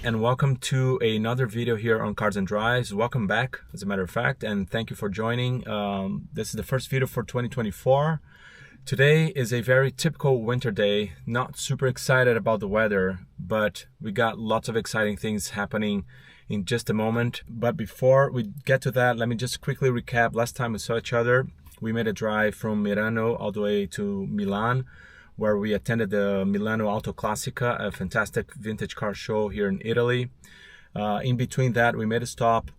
and welcome to another video here on Cars and Drives. Welcome back, as a matter of fact, and thank you for joining. This is the first video for 2024. Today is a very typical winter day. Not super excited about the weather, but we got lots of exciting things happening in just a moment. But before we get to that, let me just quickly recap. Last time we saw each other, we made a drive from Milano all the way to Milan, where we attended the Milano Auto Classica, a fantastic vintage car show here in Italy. In between that, we made a stop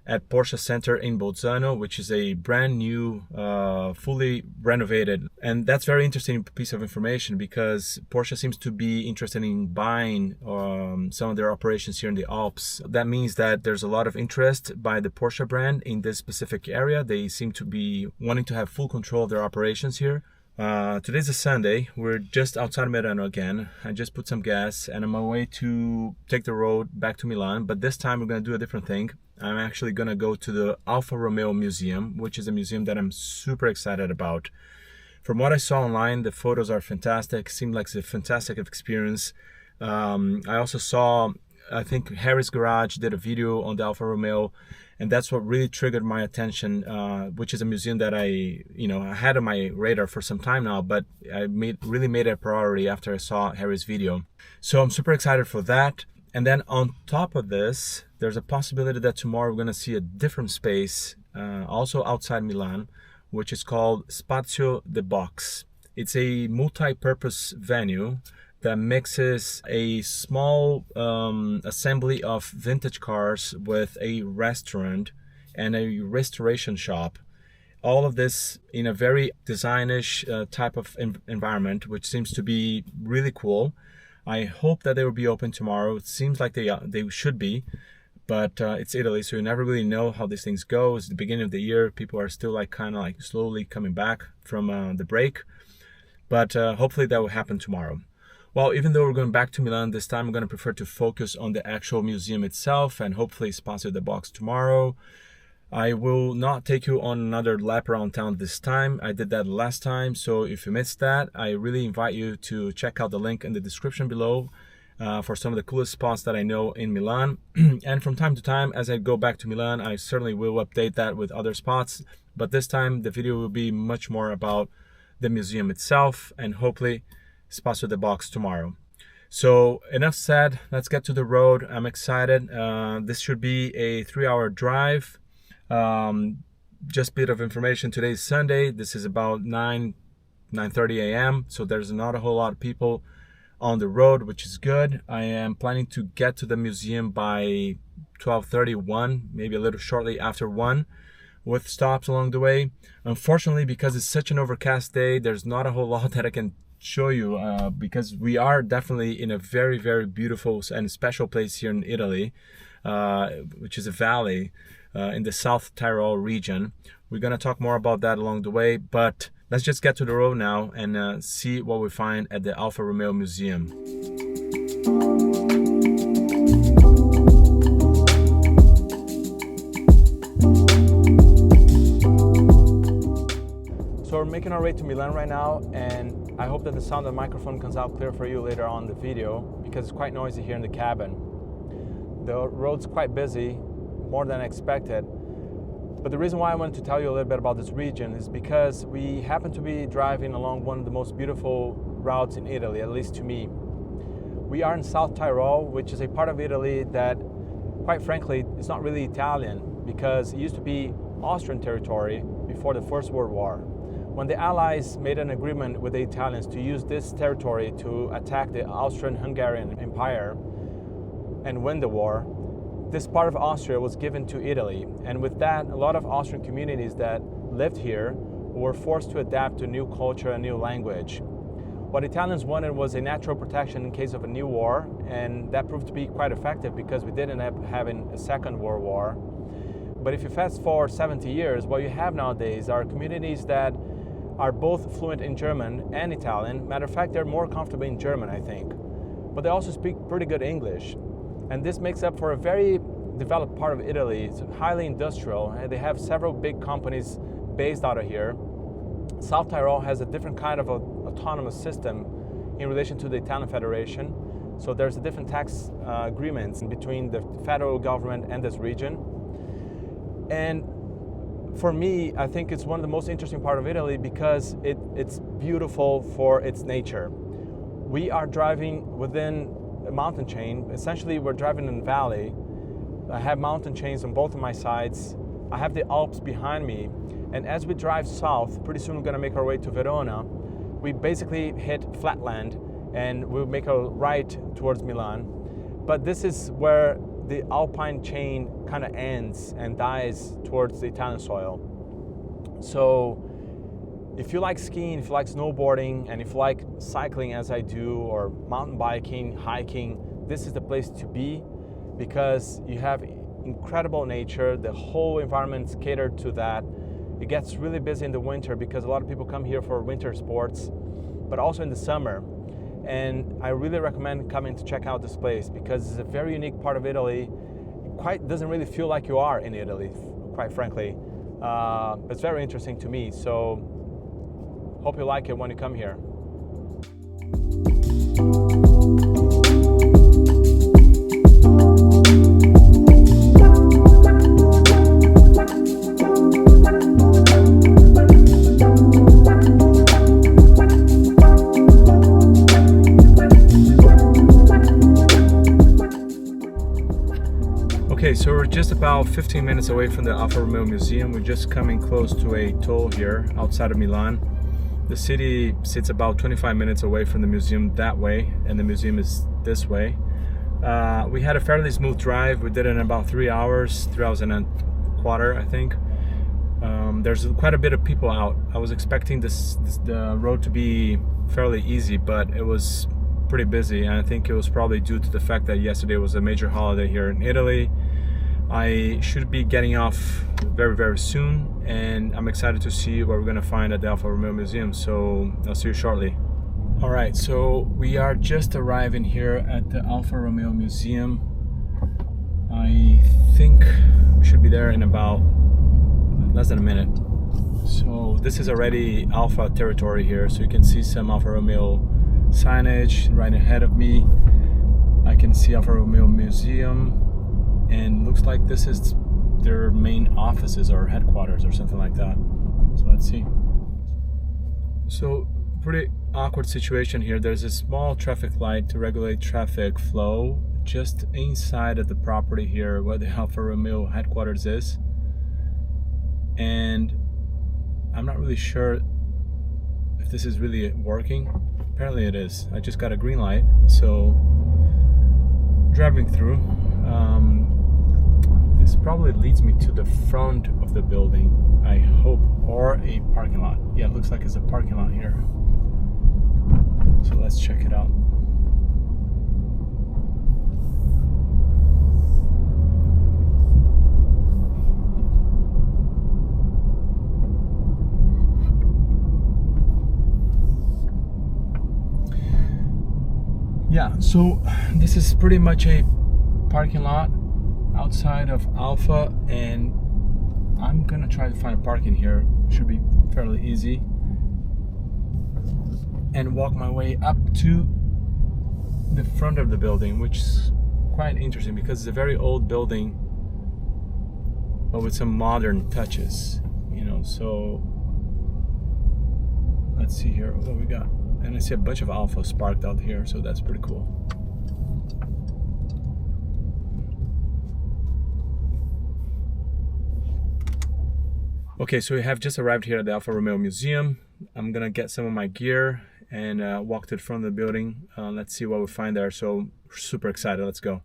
at Porsche Center in Bolzano, which is a brand new, fully renovated. And that's very interesting piece of information because Porsche seems to be interested in buying some of their operations here in the Alps. That means that there's a lot of interest by the Porsche brand in this specific area. They seem to be wanting to have full control of their operations here. Today's a Sunday. We're just outside Milano again. I just put some gas and I'm on my way to take the road back to Milan, but this time we're going to do a different thing. I'm actually going to go to the Alfa Romeo museum, which is a museum that I'm super excited about. From what I saw online, the photos are fantastic. Seemed like it's a fantastic experience. I also saw, I think Harry's Garage did a video on the Alfa Romeo, and that's what really triggered my attention, which is a museum that I had on my radar for some time now, but I really made it a priority after I saw Harry's video. So I'm super excited for that. And then on top of this, there's a possibility that tomorrow we're going to see a different space, also outside Milan, which is called Spazio The Box. It's a multi-purpose venue that mixes a small assembly of vintage cars with a restaurant and a restoration shop. All of this in a very designish type of environment, which seems to be really cool. I hope that they will be open tomorrow. It seems like they should be, but it's Italy, so you never really know how these things go. It's the beginning of the year. People are still kind of slowly coming back from the break, but hopefully that will happen tomorrow. Well, even though we're going back to Milan this time, I'm going to prefer to focus on the actual museum itself and hopefully Spazio The Box tomorrow. I will not take you on another lap around town this time. I did that last time, so if you missed that, I really invite you to check out the link in the description below for some of the coolest spots that I know in Milan. And from time to time, as I go back to Milan, I certainly will update that with other spots. But this time, the video will be much more about the museum itself and hopefully Spazio The Box tomorrow. So enough said, let's get to the road. I'm excited. This should be a 3-hour drive. Just a bit of information. Today is Sunday. This is about 9:30 a.m. So there's not a whole lot of people on the road, which is good. I am planning to get to the museum by 12:31, maybe a little shortly after 1, with stops along the way. Unfortunately, because it's such an overcast day, there's not a whole lot that I can show you because we are definitely in a very, very beautiful and special place here in Italy, which is a valley in the South Tyrol region. We're going to talk more about that along the way, but let's just get to the road now and see what we find at the Alfa Romeo Museum. So we're making our way to Milan right now, and I hope that the sound of the microphone comes out clear for you later on in the video because it's quite noisy here in the cabin. The road's quite busy, more than I expected. But the reason why I wanted to tell you a little bit about this region is because we happen to be driving along one of the most beautiful routes in Italy, at least to me. We are in South Tyrol, which is a part of Italy that, quite frankly, is not really Italian because it used to be Austrian territory before the First World War. When the Allies made an agreement with the Italians to use this territory to attack the Austrian-Hungarian Empire and win the war, this part of Austria was given to Italy. And with that, a lot of Austrian communities that lived here were forced to adapt to new culture and new language. What Italians wanted was a natural protection in case of a new war, and that proved to be quite effective because we did end up having a Second World War. But if you fast forward 70 years, what you have nowadays are communities that are both fluent in German and Italian. Matter of fact, they're more comfortable in German, I think. But they also speak pretty good English. And this makes up for a very developed part of Italy. It's highly industrial, and they have several big companies based out of here. South Tyrol has a different kind of autonomous system in relation to the Italian Federation. So there's a different tax agreements between the federal government and this region. And for me, I think it's one of the most interesting part of Italy because it's beautiful for its nature. We are driving within a mountain chain. Essentially, we're driving in a valley. I have mountain chains on both of my sides. I have the Alps behind me. And as we drive south, pretty soon we're gonna make our way to Verona. We basically hit flatland and we'll make a right towards Milan. But this is where the Alpine chain kind of ends and dies towards the Italian soil. So if you like skiing, if you like snowboarding, and if you like cycling as I do, or mountain biking, hiking, this is the place to be because you have incredible nature. The whole environment's catered to that. It gets really busy in the winter because a lot of people come here for winter sports, but also in the summer. And I really recommend coming to check out this place because it's a very unique part of Italy. It doesn't really feel like you are in Italy, quite frankly. But it's very interesting to me. So hope you like it when you come here. Okay, so we're just about 15 minutes away from the Alfa Romeo Museum. We're just coming close to a toll here outside of Milan. The city sits about 25 minutes away from the museum that way, and the museum is this way. We had a fairly smooth drive. We did it in about 3 hours and a quarter, I think. There's quite a bit of people out. I was expecting the road to be fairly easy, but it was pretty busy, and I think it was probably due to the fact that yesterday was a major holiday here in Italy. I should be getting off very, very soon, and I'm excited to see what we're gonna find at the Alfa Romeo Museum, so I'll see you shortly. All right, so we are just arriving here at the Alfa Romeo Museum. I think we should be there in about less than a minute. So this is already Alfa territory here, so you can see some Alfa Romeo signage right ahead of me. I can see Alfa Romeo Museum, and looks like this is their main offices or headquarters or something like that. So let's see. So pretty awkward situation here. There's a small traffic light to regulate traffic flow just inside of the property here where the Alfa Romeo headquarters is, and I'm not really sure if this is really working. Apparently it is. I just got a green light, so driving through. This probably leads me to the front of the building, I hope, or a parking lot. Yeah, it looks like it's a parking lot here. So let's check it out. Yeah, so this is pretty much a parking lot outside of Alfa, and I'm gonna try to find parking here. Should be fairly easy, and walk my way up to the front of the building, which is quite interesting because it's a very old building but with some modern touches, you know. So let's see here what we got. And I see a bunch of Alfas parked out here, so that's pretty cool. Okay, so we have just arrived here at the Alfa Romeo Museum. I'm gonna get some of my gear and walk to the front of the building. Let's see what we find there. So super excited, let's go.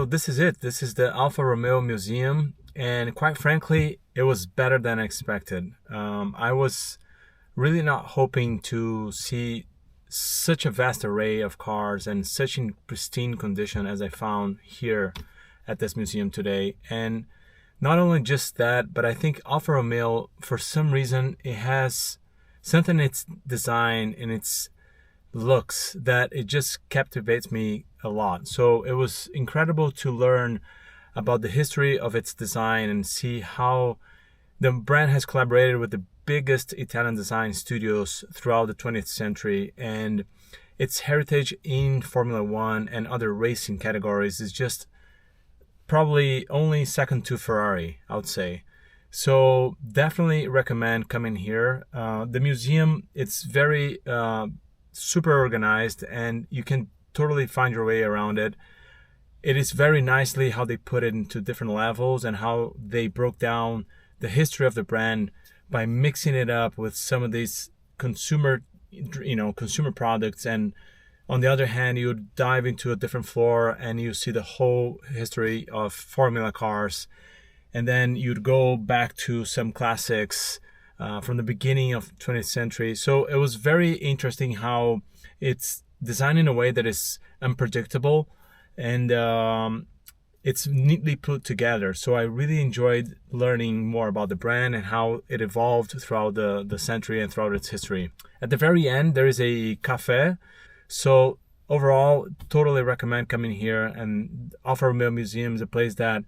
So this is it. This is the Alfa Romeo Museum, and quite frankly, it was better than expected. I was really not hoping to see such a vast array of cars and such in pristine condition as I found here at this museum today. And not only just that, but I think Alfa Romeo, for some reason, it has something in its design and its looks that it just captivates me a lot. So it was incredible to learn about the history of its design and see how the brand has collaborated with the biggest Italian design studios throughout the 20th century, and its heritage in Formula One and other racing categories is just probably only second to Ferrari, I would say. So definitely recommend coming here. The museum, it's very super organized, and you can totally find your way around it. It is very nicely how they put it into different levels and how they broke down the history of the brand by mixing it up with some of these consumer products. And on the other hand, you dive into a different floor and you see the whole history of Formula cars. And then you'd go back to some classics from the beginning of 20th century. So it was very interesting how it's designed in a way that is unpredictable, and it's neatly put together. So I really enjoyed learning more about the brand and how it evolved throughout the century and throughout its history. At the very end, there is a cafe. So overall, totally recommend coming here. And Alfa Romeo Museum is a place that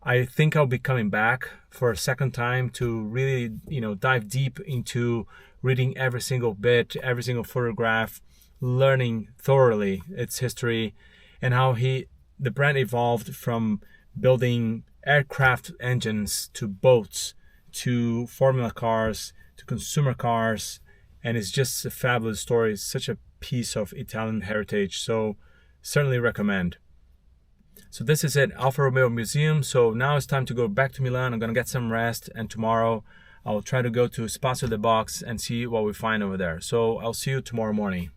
I think I'll be coming back for a second time to really, dive deep into reading every single bit, every single photograph, learning thoroughly its history and how the brand evolved from building aircraft engines to boats to Formula cars to consumer cars. And it's just a fabulous story. It's such a piece of Italian heritage. So certainly recommend. So this is it, Alfa Romeo Museum. So now it's time to go back to Milan. I'm gonna get some rest, and tomorrow I'll try to go to Spazio The Box and see what we find over there. So I'll see you tomorrow morning.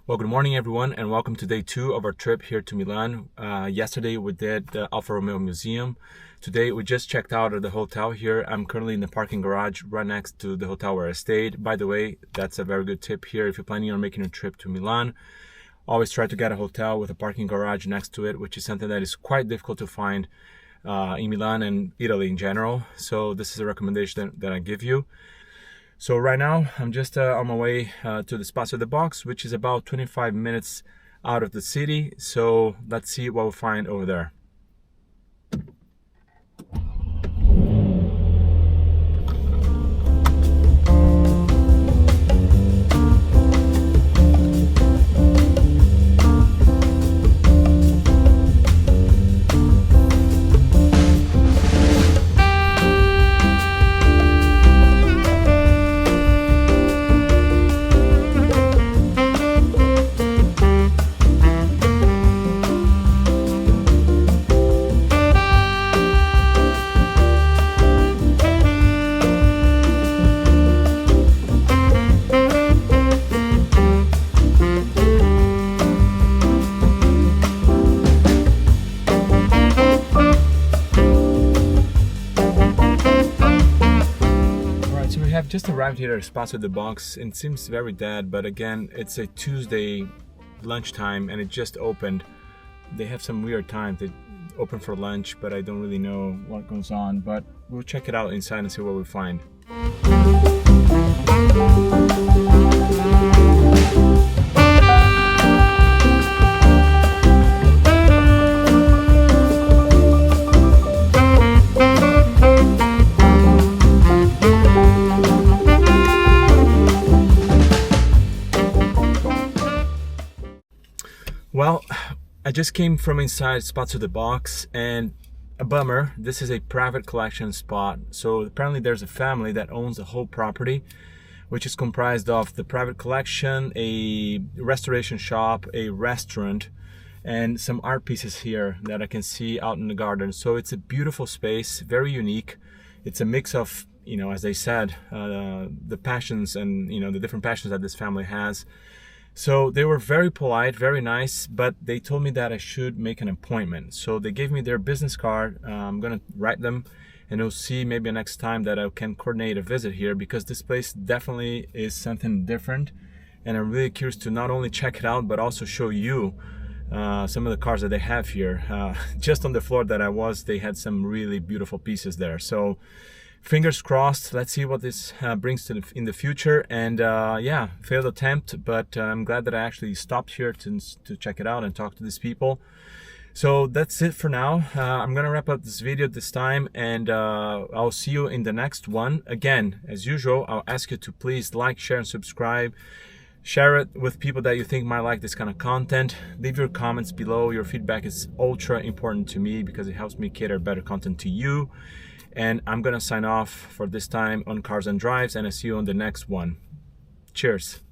Well, good morning everyone, and welcome to day 2 of our trip here to Milan. Yesterday we did the Alfa Romeo Museum. Today we just checked out of the hotel here. I'm currently in the parking garage right next to the hotel where I stayed. By the way, that's a very good tip here if you're planning on making a trip to Milan. Always try to get a hotel with a parking garage next to it, which is something that is quite difficult to find in Milan and Italy in general. So this is a recommendation that I give you. So right now I'm just on my way to the Spazio The Box, which is about 25 minutes out of the city. So let's see what we'll find over there. Just arrived here at Spazio The Box, and it seems very dead, but again, it's a Tuesday lunchtime and it just opened. They have some weird times. They open for lunch, but I don't really know what goes on, but we'll check it out inside and see what we find. Well, I just came from inside Spazio The Box, and a bummer, this is a private collection spot. So apparently there's a family that owns the whole property, which is comprised of the private collection, a restoration shop, a restaurant, and some art pieces here that I can see out in the garden. So it's a beautiful space, very unique. It's a mix of, as they said, the passions and, the different passions that this family has. So they were very polite, very nice, but they told me that I should make an appointment. So they gave me their business card. I'm gonna write them, and we'll see maybe next time that I can coordinate a visit here, because this place definitely is something different, and I'm really curious to not only check it out but also show you some of the cars that they have here. Just on the floor that I was, they had some really beautiful pieces there. So fingers crossed, let's see what this brings to in the future. And yeah, failed attempt, but I'm glad that I actually stopped here to check it out and talk to these people. So that's it for now. I'm gonna wrap up this video this time, and I'll see you in the next one. Again, as usual, I'll ask you to please like, share, and subscribe. Share it with people that you think might like this kind of content. Leave your comments below. Your feedback is ultra important to me because it helps me cater better content to you. And I'm gonna sign off for this time on Cars and Drives, and I'll see you on the next one. Cheers.